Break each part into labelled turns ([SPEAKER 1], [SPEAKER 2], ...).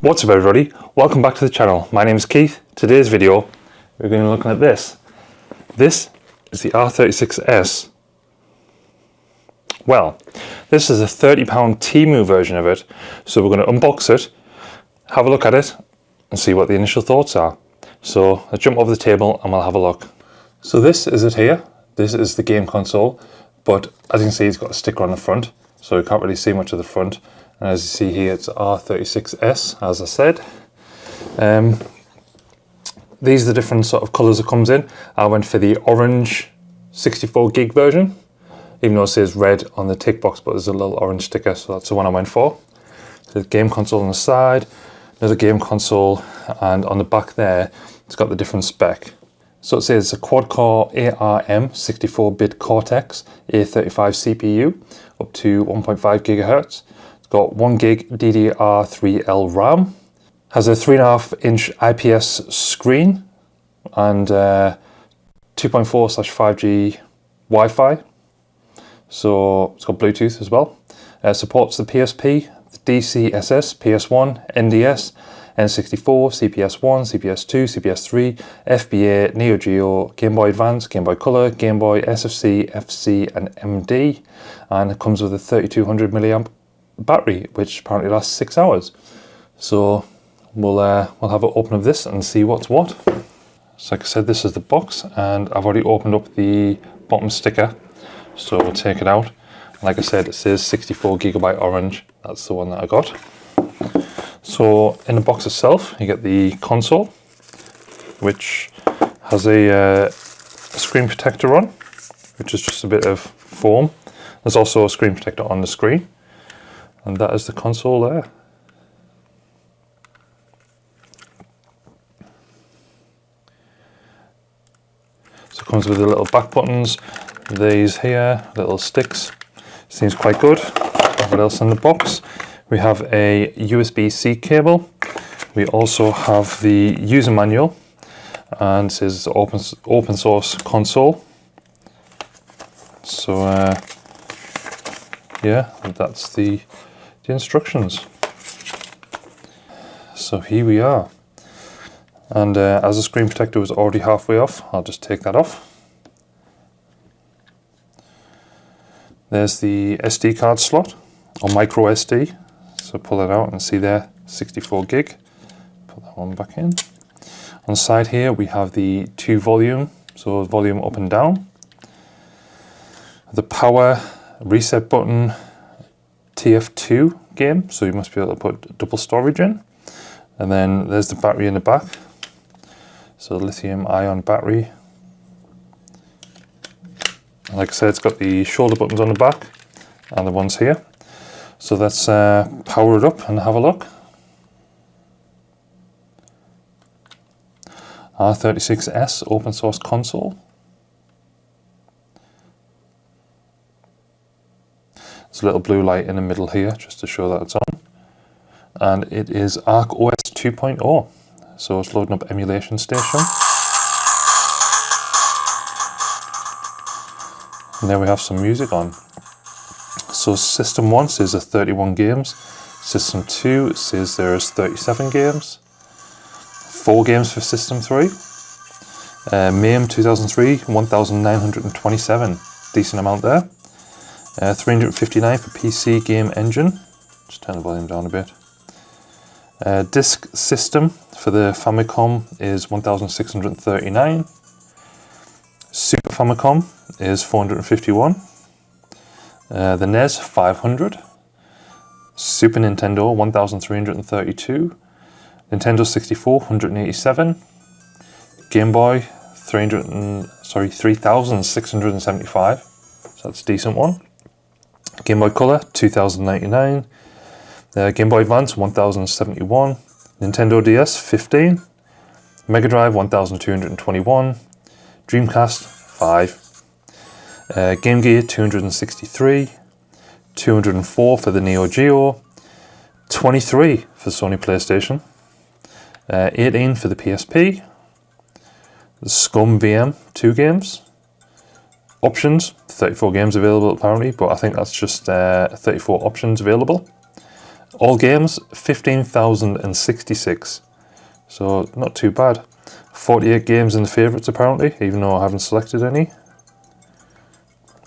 [SPEAKER 1] What's up everybody, welcome back to the channel. My name is Keith. Today's video we're going to be looking at this. This is the R36S. Well, this is a £30 Temu version of it, so we're going to unbox it, have a look at it and see what the initial thoughts are. So let's jump over the table and we'll have a look. So this is it here. This is the game console, but as you can see it's got a sticker on the front, so you can't really see much of the front. And as you see here, it's R36S, as I said. These are the different sort of colours it comes in. I went for the orange 64 gig version, even though it says red on the tick box, but there's a little orange sticker, so that's the one I went for. The game console on the side, another game console, and on the back there, it's got the different spec. So it says it's a quad-core ARM 64-bit Cortex A35 CPU, up to 1.5 gigahertz. Got 1 gig DDR3L RAM, has a 3.5-inch IPS screen and 2.4/5G Wi-Fi. So it's got Bluetooth as well. Supports the PSP, the DCSS, PS1, NDS, N64, CPS1, CPS2, CPS3, FBA, Neo Geo, Game Boy Advance, Game Boy Color, Game Boy SFC, FC and MD, and it comes with a 3200 milliamp battery, which apparently lasts 6 hours. So we'll have an open of this and see what's what. So like I said, this is the box, and I've already opened up the bottom sticker, so we'll take it out. Like I said, it says 64GB orange. That's the one that I got. So in the box itself, you get the console, which has a screen protector on, which is just a bit of foam. There's also a screen protector on the screen. And that is the console there. So it comes with the little back buttons, these here, little sticks. Seems quite good. What else in the box? We have a USB-C cable. We also have the user manual, and it says open source console. So yeah, that's the instructions. So here we are, and as the screen protector was already halfway off, I'll just take that off. There's the SD card slot, or micro SD, so pull that out and see there, 64 gig. Put that one back in. On the side here we have the 2 volume, so volume up and down, the power reset button, TF2 game, so you must be able to put double storage in. And then there's the battery in the back, so lithium ion battery. And like I said, it's got the shoulder buttons on the back and the ones here. So let's power it up and have a look. R36S open source console. There's a little blue light in the middle here just to show that it's on. And it is Arc OS 2.0. So it's loading up emulation station. And there we have some music on. So system 1 says there's 31 games. System 2 says there's 37 games. 4 games for system 3. MAME 2003, 1927. Decent amount there. 359 for PC Game Engine. Just turn the volume down a bit. Disk system for the Famicom is 1639. Super Famicom is 451. The NES 500. Super Nintendo 1332. Nintendo 64 187. Game Boy 3675. So that's a decent one. Game Boy Color 2099, Game Boy Advance 1071, Nintendo DS 15, Mega Drive 1221, Dreamcast 5, Game Gear 263, 204 for the Neo Geo, 23 for the Sony PlayStation, 18 for the PSP, the Scum VM 2 games, options, 34 games available apparently, but I think that's just 34 options available. All games 15,066, so not too bad. 48 games in the favourites apparently, even though I haven't selected any.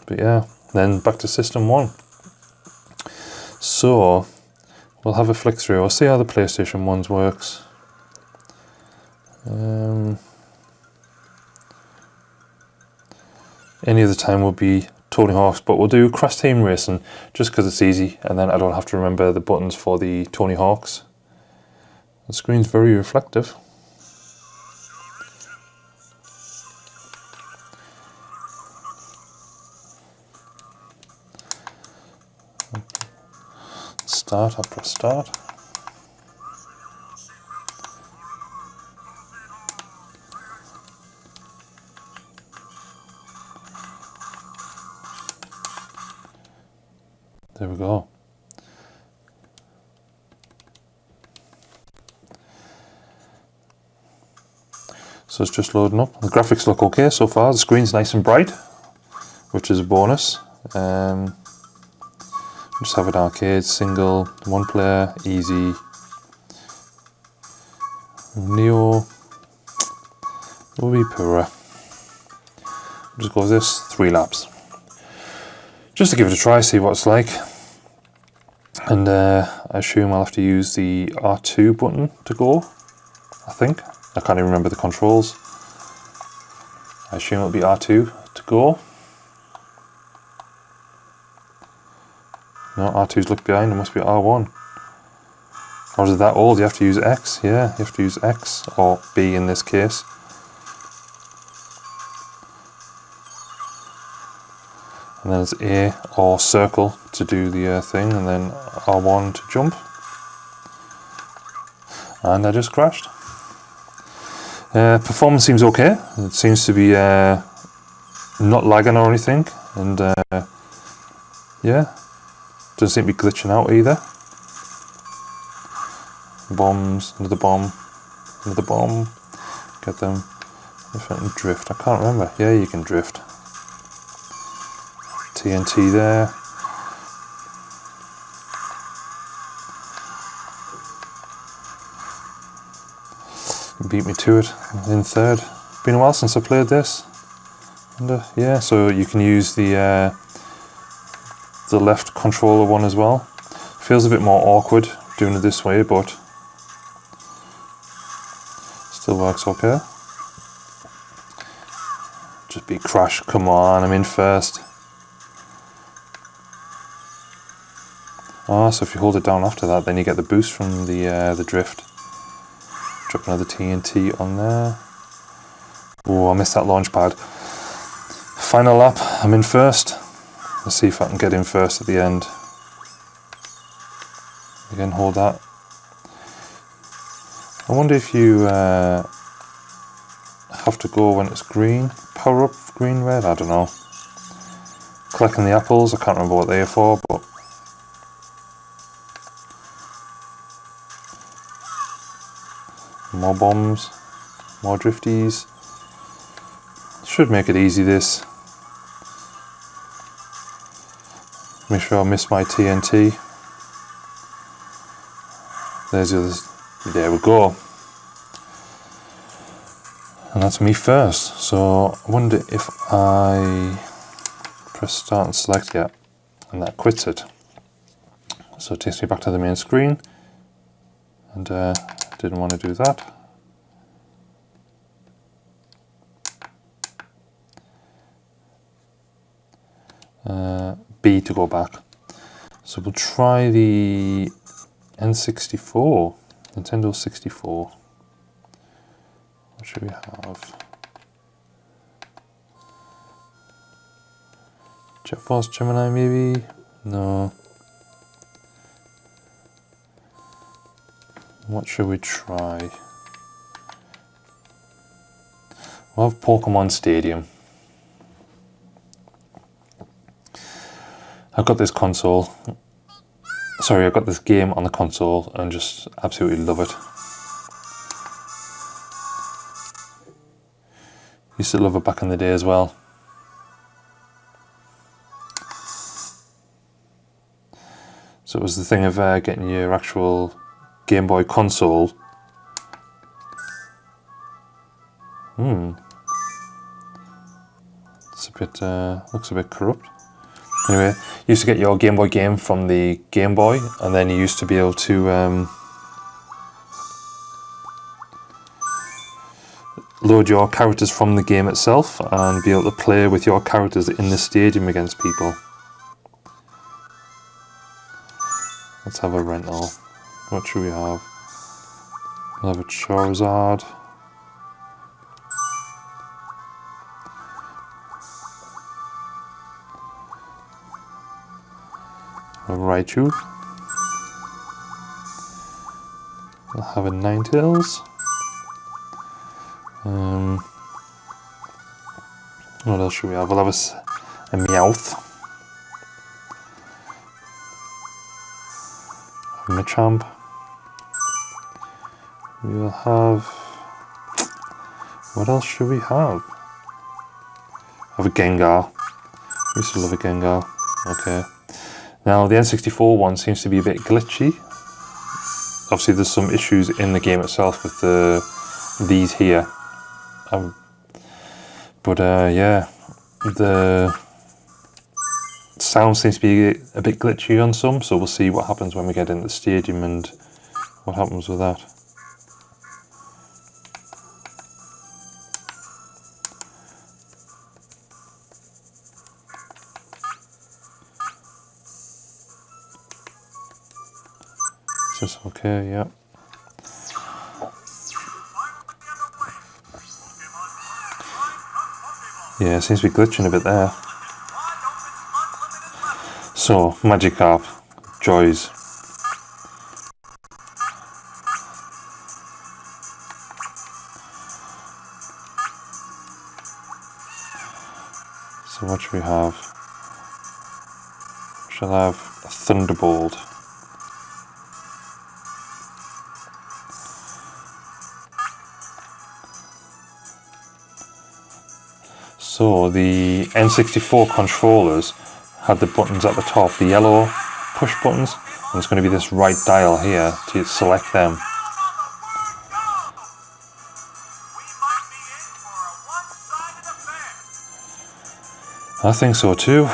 [SPEAKER 1] But yeah, then back to System 1. So we'll have a flick through. I'll see how the PlayStation 1's works. Any other time will be Tony Hawk's, but we'll do Crash Team Racing just because it's easy, and then I don't have to remember the buttons for the Tony Hawk's. The screen's very reflective. Start, I press start. There we go. So it's just loading up. The graphics look okay so far. The screen's nice and bright, which is a bonus. Just have an arcade, single, one player, easy. Neo will be poorer. Just go with this, 3 laps. Just to give it a try, see what it's like. And I assume I'll have to use the R2 button to go, I think. I can't even remember the controls. I assume it'll be R2 to go. No, R2's look behind, it must be R1. Or is it that old? You have to use X? Yeah, you have to use X, or B in this case. And then it's A or circle to do the thing, and then R1 to jump. And I just crashed. Performance seems okay. It seems to be not lagging or anything, and yeah, doesn't seem to be glitching out either. Bombs, another bomb, another bomb. Get them. If I can drift, I can't remember. Yeah, you can drift. TNT there. Beat me to it in third. Been a while since I played this. And yeah, so you can use the left controller one as well. Feels a bit more awkward doing it this way, but still works okay. Just be crash, come on, I'm in first. Ah, so if you hold it down after that, then you get the boost from the drift. Drop another TNT on there. Oh, I missed that launch pad. Final lap, I'm in first. Let's see if I can get in first at the end. Again, hold that. I wonder if you have to go when it's green. Power up, green, red, I don't know. Collecting the apples, I can't remember what they are for, but more bombs, more drifties. Should make it easy, this. Make sure I miss my TNT. There's the others. There we go. And that's me first. So I wonder if I press start and select, yeah, and that quits it. So it takes me back to the main screen. And didn't want to do that. B to go back. So we'll try the N64, Nintendo 64. What should we have? Jet Force Gemini maybe? No. What should we try? We'll have Pokemon Stadium. I've got this console. Sorry, I've got this game on the console and just absolutely love it. Used to love it back in the day as well. So So it was the thing of getting your actual Game Boy console. It's a bit, looks a bit corrupt. Anyway, you used to get your Game Boy game from the Game Boy, and then you used to be able to load your characters from the game itself and be able to play with your characters in the stadium against people. Let's have a rental. What should we have? We'll have a Charizard. A Raichu. We'll have a Ninetales. What else should we have? We'll have a Meowth. A Machamp. We'll have... What else should we have? Have a Gengar. We used to love a Gengar. Okay. Now the N64 one seems to be a bit glitchy. Obviously there's some issues in the game itself with these here. Yeah, the sound seems to be a bit glitchy on some, so we'll see what happens when we get into the stadium and what happens with that. Is this okay? Yeah. Yeah, it seems to be glitching a bit there. So, Magikarp, Joys. So what should we have? We shall have a Thunderbolt. So the N64 controllers had the buttons at the top, the yellow push buttons, and there's going to be this right dial here to select them. I think so too.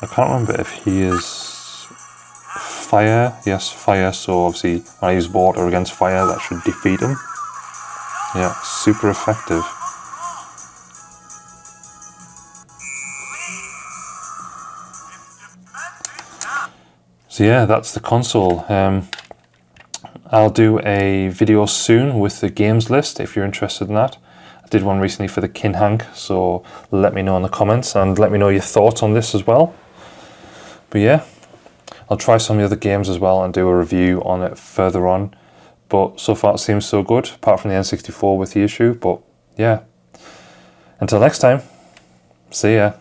[SPEAKER 1] I can't remember if he is fire. Yes, fire. So obviously when I use water against fire, that should defeat him. Yeah, super effective. So yeah, that's the console. I'll do a video soon with the games list if you're interested in that. I did one recently for the Kinhank, so let me know in the comments and let me know your thoughts on this as well. But yeah, I'll try some of the other games as well and do a review on it further on. But so far it seems so good, apart from the N64 with the issue. But yeah, until next time, see ya.